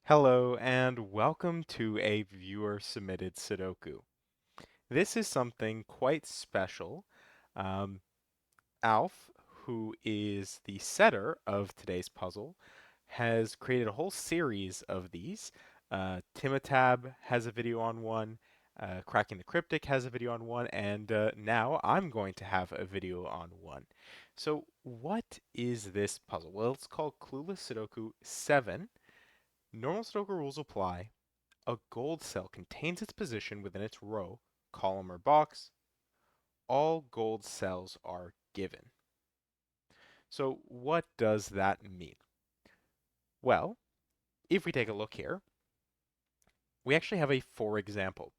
Hello and welcome to a viewer-submitted Sudoku. This is something quite special. Um, Alf, who is the setter of today's puzzle, has created a whole series of these. Timotab has a video on one, Cracking the Cryptic has a video on one, and now I'm going to have a video on one. So what is this puzzle? Well, it's called Clueless Sudoku 7. Normal Sudoku rules apply. A gold cell contains its position within its row, column, or box. All gold cells are given. So what does that mean? Well, if we take a look here, we actually have a for example.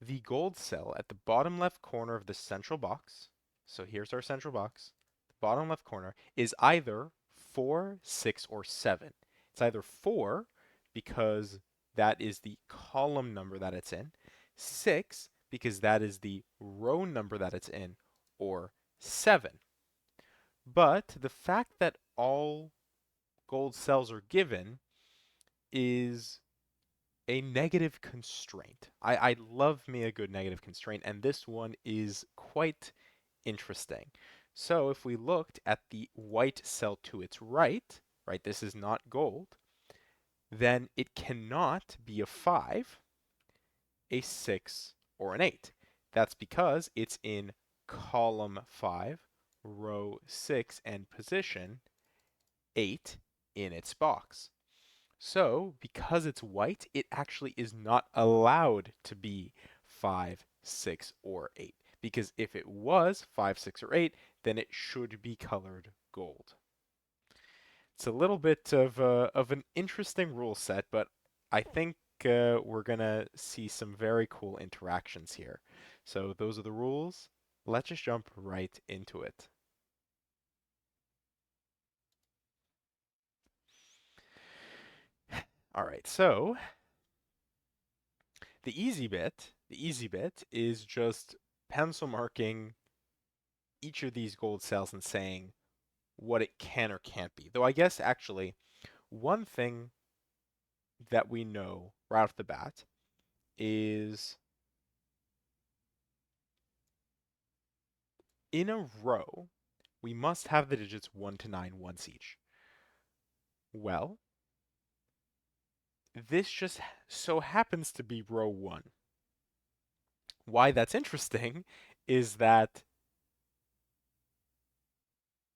The gold cell at the bottom left corner of the central box, so here's our central box, the bottom left corner is either 4, 6, or 7. It's either 4 because that is the column number that it's in, 6 because that is the row number that it's in, or 7. But the fact that all gold cells are given is a negative constraint. I love me a good negative constraint, and this one is quite interesting. So if we looked at the white cell to its right, this is not gold, then it cannot be a 5, a 6, or an 8. That's because it's in column 5, row 6, and position 8 in its box. So, because it's white, it actually is not allowed to be 5, 6, or 8. Because if it was 5, 6, or 8, then it should be colored gold. It's a little bit of an interesting rule set, but I think we're going to see some very cool interactions here. So those are the rules. Let's just jump right into it. All right, so the easy bit is just pencil marking each of these gold cells and saying what it can or can't be. Though I guess actually one thing that we know right off the bat is in a row, we must have the digits 1 to 9 once each. Well, this just so happens to be row 1. Why that's interesting is that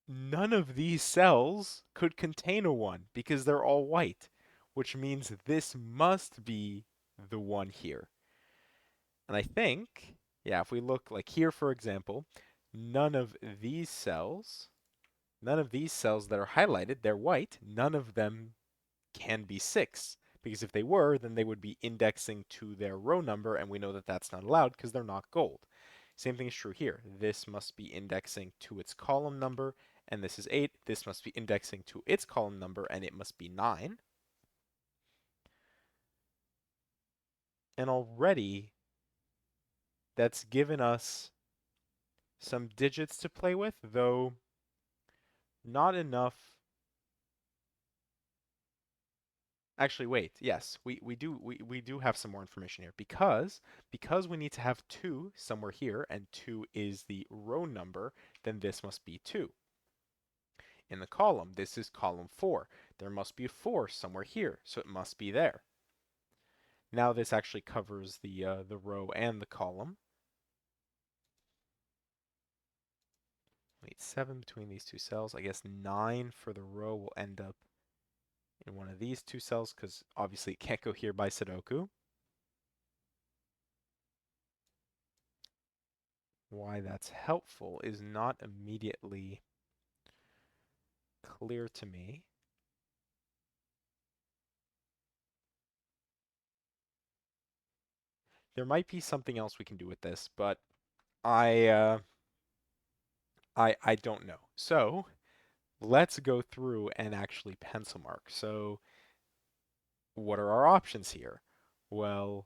none of these cells could contain a 1 because they're all white, which means this must be the one here. And I think, yeah, if we look like here, for example, none of these cells, none of these cells that are highlighted, they're white, none of them can be 6. Because if they were, then they would be indexing to their row number, and we know that that's not allowed because they're not gold. Same thing is true here. This must be indexing to its column number, and this is 8. This must be indexing to its column number, and it must be 9. And already, that's given us some digits to play with, though not enough. Actually, wait. Yes, we do have some more information here because we need to have 2 somewhere here, and 2 is the row number, then this must be 2. In the column, this is column 4. There must be a 4 somewhere here, so it must be there. Now this actually covers the row and the column. Wait, 7 between these two cells. I guess 9 for the row will end up in one of these two cells because obviously it can't go here by Sudoku. Why that's helpful is not immediately clear to me. There might be something else we can do with this, but I uh, I don't know. So let's go through and actually pencil mark. So what are our options here? Well,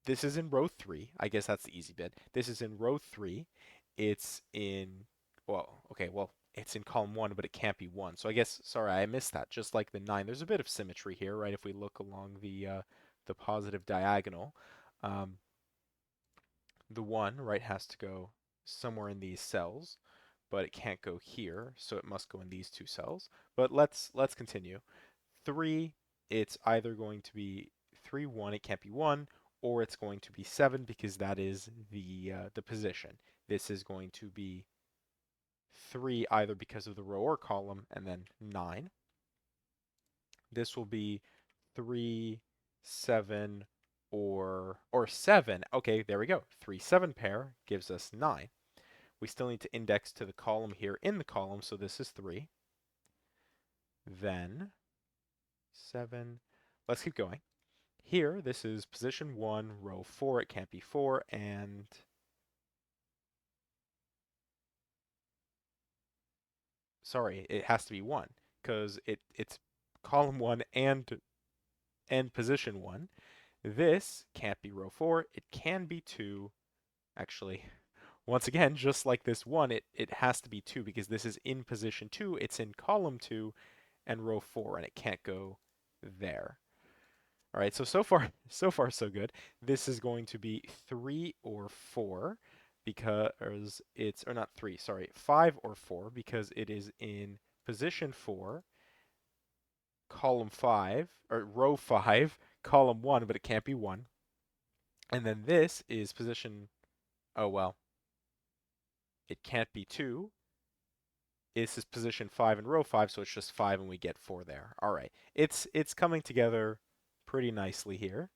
this is in row 3. I guess that's the easy bit. This is in row 3. It's in, well, okay, well, it's in column 1, but it can't be 1. So I guess, sorry, I missed that. Just like the 9, there's a bit of symmetry here, right? If we look along the positive diagonal, um, the 1, right, has to go somewhere in these cells, but it can't go here, so it must go in these two cells. But let's continue. 3, it's either going to be 3, 1, it can't be 1, or it's going to be 7 because that is the position. This is going to be 3 either because of the row or column, and then 9. This will be 3, 7, or 7. Okay, there we go. 3, 7 pair gives us 9. We still need to index to the column here in the column, so this is 3. Then 7. Let's keep going. Here, this is position 1, row 4. It can't be 4, and sorry, it has to be 1 because it's column 1 and position 1. This can't be row 4. It can be 2. Actually, once again, just like this 1, it has to be 2 because this is in position 2. It's in column 2 and row 4, and it can't go there. All right, so far, so far so good. This is going to be 3 or 4 because it's, or not 3, sorry, 5 or 4 because it is in position 4, column 5, or row 5, column 1, but it can't be 1. And then this is position, oh well, it can't be 2. This is position 5 and row 5, so it's just 5 and we get 4 there. All right, it's coming together pretty nicely here.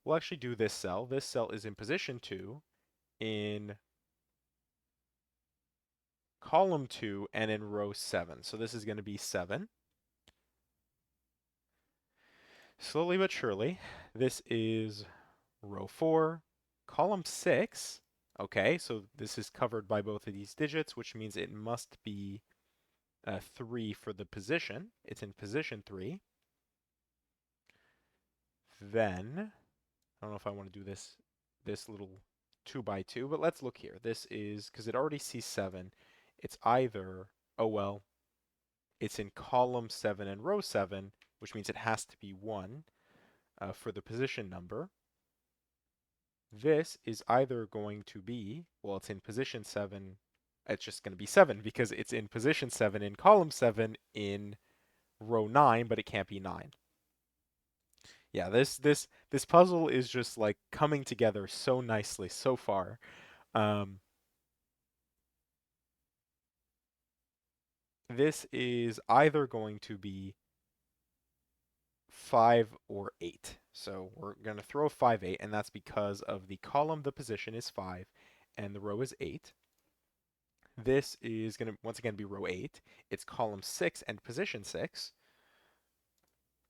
We'll actually do this cell. This cell is in position 2, in column 2, and in row 7. So this is going to be 7. Slowly but surely, this is row 4, column 6. Okay, so this is covered by both of these digits, which means it must be 3 for the position. It's in position 3. Then, I don't know if I want to do this little 2 by 2, but let's look here. This is, because it already sees 7, it's either, oh well, it's in column 7 and row 7, which means it has to be 1 for the position number. This is either going to be, well, it's in position 7, it's just going to be 7 because it's in position 7 in column 7 in row 9, but it can't be 9. Yeah, this puzzle is just like coming together so nicely so far. Um, this is either going to be 5 or 8. So we're going to throw 5, 8, and that's because of the column, the position is 5, and the row is 8. This is going to, once again, be row 8. It's column 6 and position 6.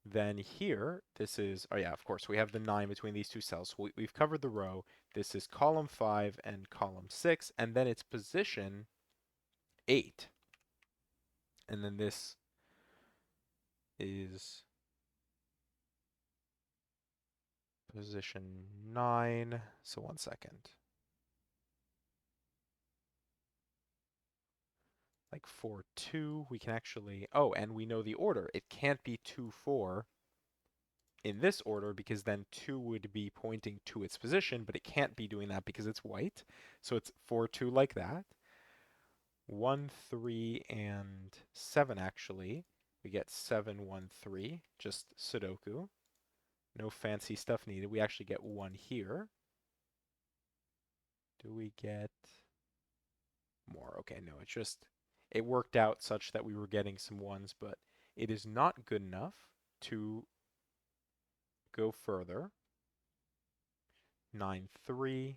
Then here, this is, oh yeah, of course, we have the 9 between these two cells. So we've covered the row. This is column 5 and column 6, and then it's position 8. And then this is position 9. So one second. Like 4, 2, we can actually, oh, and we know the order. It can't be 2, 4 in this order because then 2 would be pointing to its position, but it can't be doing that because it's white. So it's 4, 2 like that. 1, 3, and 7 actually. We get 7, 1, 3, just Sudoku. No fancy stuff needed. We actually get 1 here. Do we get more? Okay, no, it's just, it worked out such that we were getting some 1s, but it is not good enough to go further. 9, 3.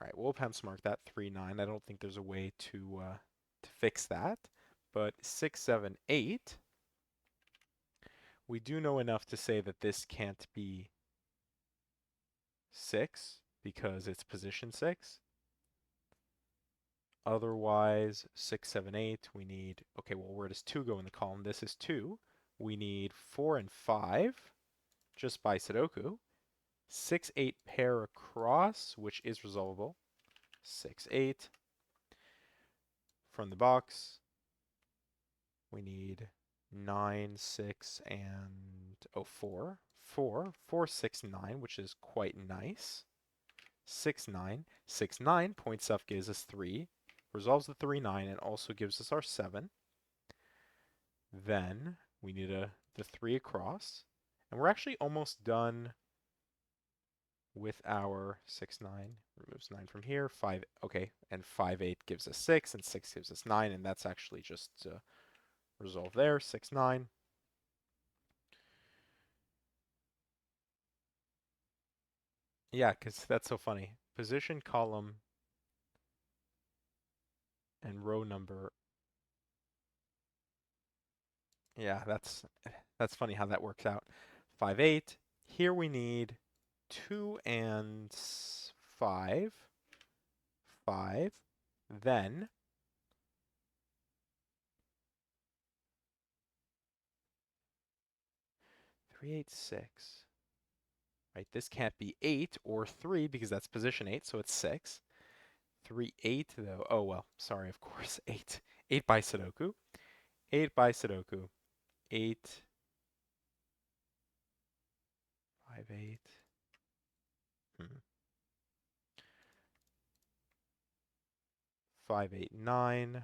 All right, we'll pencil mark that 3, 9. I don't think there's a way to fix that. But 6, 7, 8. We do know enough to say that this can't be 6 because it's position 6. Otherwise, 6, 7, 8, we need, okay, well, where does 2 go in the column? This is 2. We need 4 and 5 just by Sudoku. 6, 8 pair across, which is resolvable. 6, 8. from the box, we need 9, 6, and oh, 4. 4, 4, 6, 9, which is quite nice. 6, 9. 6, 9 points up gives us 3. Resolves the 3, 9, and also gives us our 7. Then we need the 3 across. And we're actually almost done with our 6, 9. Removes 9 from here. 5, okay, and 5, 8 gives us 6, and 6 gives us 9, and that's actually just resolve there. 6, 9. Yeah, because that's so funny. Position, column, and row number. Yeah, that's funny how that works out. 5, 8. Here we need 2 and 5. 5. Then 3, 8, 6. Right, this can't be 8 or 3 because that's position 8, so it's 6. 3, 8 though. Oh well, sorry, of course, 8. 8 by Sudoku. 8 by Sudoku. 8, 5, 8. Hmm. 5, 8, 9.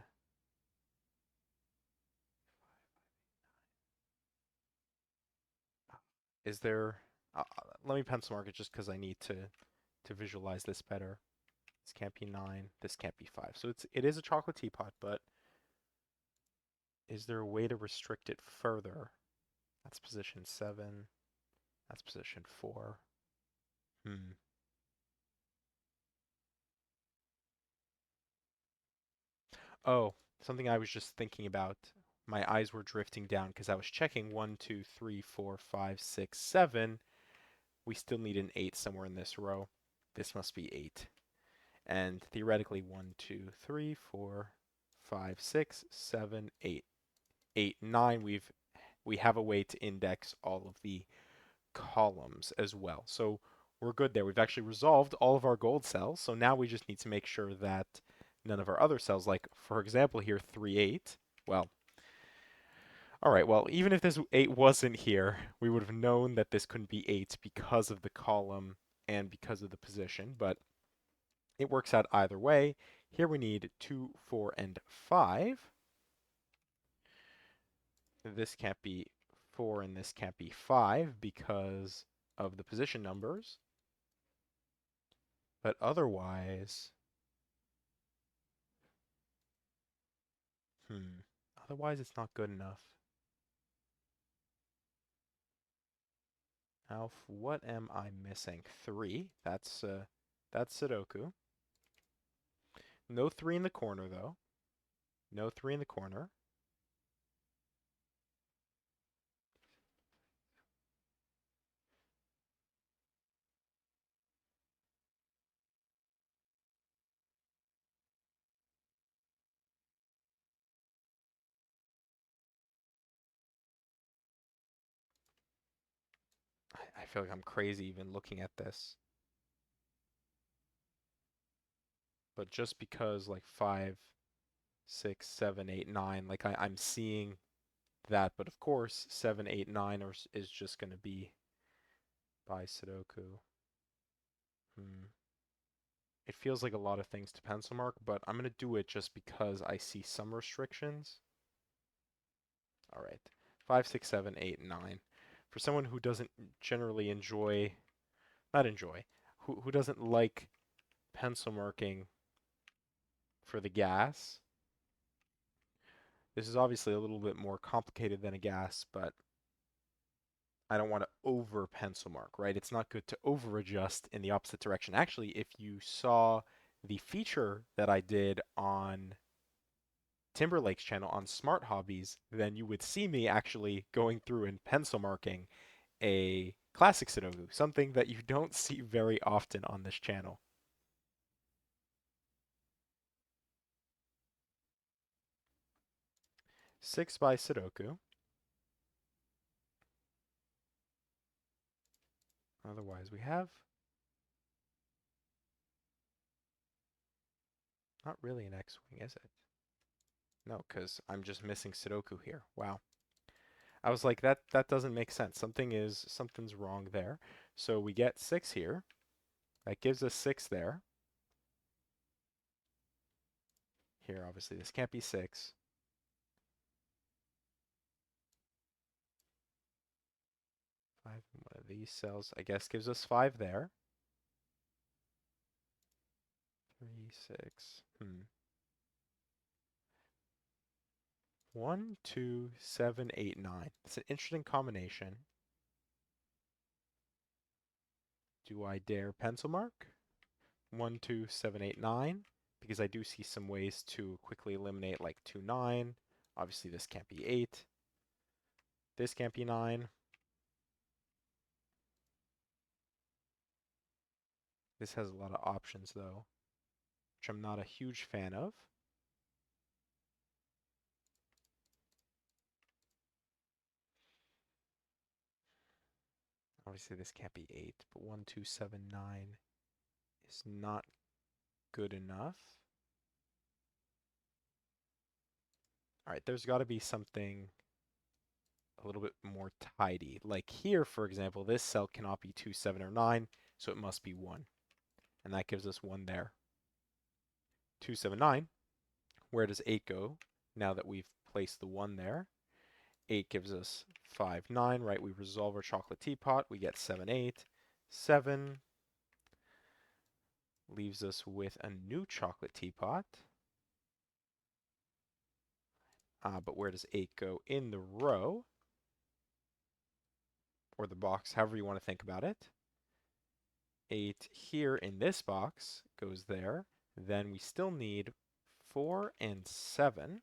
Is there... let me pencil mark it just because I need to visualize this better. This can't be 9. This can't be 5. So it is a chocolate teapot, but is there a way to restrict it further? That's position 7. That's position 4. Hmm. Oh, something I was just thinking about. My eyes were drifting down because I was checking 1, 2, 3, 4, 5, 6, 7. We still need an 8 somewhere in this row. This must be 8. And theoretically, 1, 2, 3, 4, 5, 6, 7, 8. 8, 9. We have a way to index all of the columns as well. So we're good there. We've actually resolved all of our gold cells. So now we just need to make sure that none of our other cells, like for example here, 3, 8, well, all right, well, even if this 8 wasn't here, we would have known that this couldn't be 8 because of the column and because of the position, but it works out either way. Here we need 2, 4, and 5. This can't be 4 and this can't be 5 because of the position numbers. But otherwise, otherwise it's not good enough. Alf, what am I missing? 3. That's Sudoku. No 3 in the corner though. No 3 in the corner. I feel like I'm crazy even looking at this. But just because like 5, 6, 7, 8, 9, like I'm seeing that, but of course 7, 8, 9 is just going to be by Sudoku. Hmm. It feels like a lot of things to pencil mark, but I'm going to do it just because I see some restrictions. All right. 5, 6, 7, 8, 9. For someone who doesn't generally enjoy, not enjoy, who doesn't like pencil marking for the gas, this is obviously a little bit more complicated than a gas, but I don't want to over pencil mark, right? It's not good to over adjust in the opposite direction. Actually, if you saw the feature that I did on Timberlake's channel on Smart Hobbies, then you would see me actually going through and pencil marking a classic Sudoku, something that you don't see very often on this channel. 6 by Sudoku. Otherwise, we have not really an X-wing, is it? No, because I'm just missing Sudoku here. Wow. I was like, that doesn't make sense. Something's wrong there. So we get 6 here. That gives us 6 there. Here, obviously, this can't be 6. 5 in one of these cells, I guess, gives us 5 there. 3, 6. 1, 2, 7, 8, 9. It's an interesting combination. Do I dare pencil mark? 1, 2, 7, 8, 9. Because I do see some ways to quickly eliminate like 2, 9. Obviously, this can't be 8. This can't be 9. This has a lot of options though, which I'm not a huge fan of. Obviously, this can't be 8, but 1, 2, 7, 9 is not good enough. All right, there's got to be something a little bit more tidy. Like here, for example, this cell cannot be 2, 7, or 9, so it must be 1. And that gives us 1 there. 2, 7, 9. Where does 8 go now that we've placed the 1 there? 8 gives us 5, 9, right? We resolve our chocolate teapot. We get 7, 8. 7 leaves us with a new chocolate teapot. But where does 8 go in the row? Or the box, however you want to think about it. 8 here in this box goes there. Then we still need 4 and 7.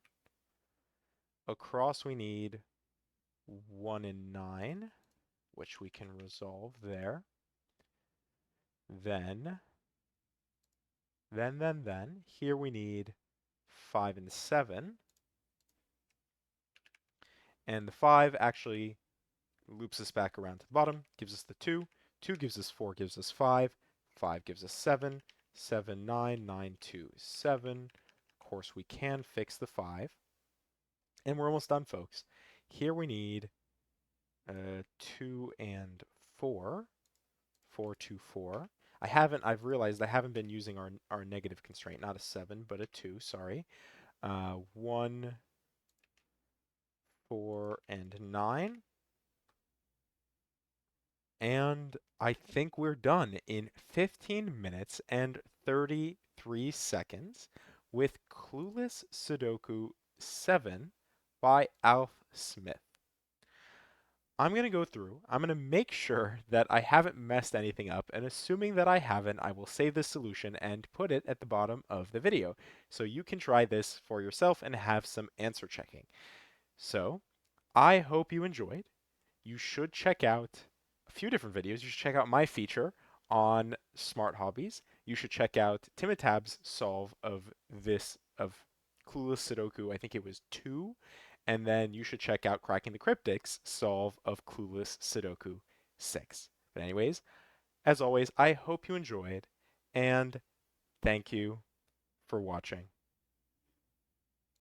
Across we need 1 and 9, which we can resolve there. Then, here we need 5 and 7. And the 5 actually loops us back around to the bottom, gives us the 2. 2 gives us 4, gives us 5. 5 gives us 7. 7, 9, 9, 2, 7. Of course, we can fix the 5. And we're almost done, folks. Here we need 2 and 4. 4, 2, 4. I've realized I haven't been using our negative constraint, not a 7, but a 2, sorry. 1, 4, and 9. And I think we're done in 15 minutes and 33 seconds with Clueless Sudoku 7 by Alf Smith. I'm going to go through, I'm going to make sure that I haven't messed anything up, and assuming that I haven't, I will save this solution and put it at the bottom of the video. So you can try this for yourself and have some answer checking. So, I hope you enjoyed. You should check out a few different videos. You should check out my feature on smart hobbies. You should check out Timitab's solve of Clueless Sudoku. I think it was 2. And then you should check out Cracking the Cryptic's solve of Clueless Sudoku 6. But anyways, as always, I hope you enjoyed, and thank you for watching.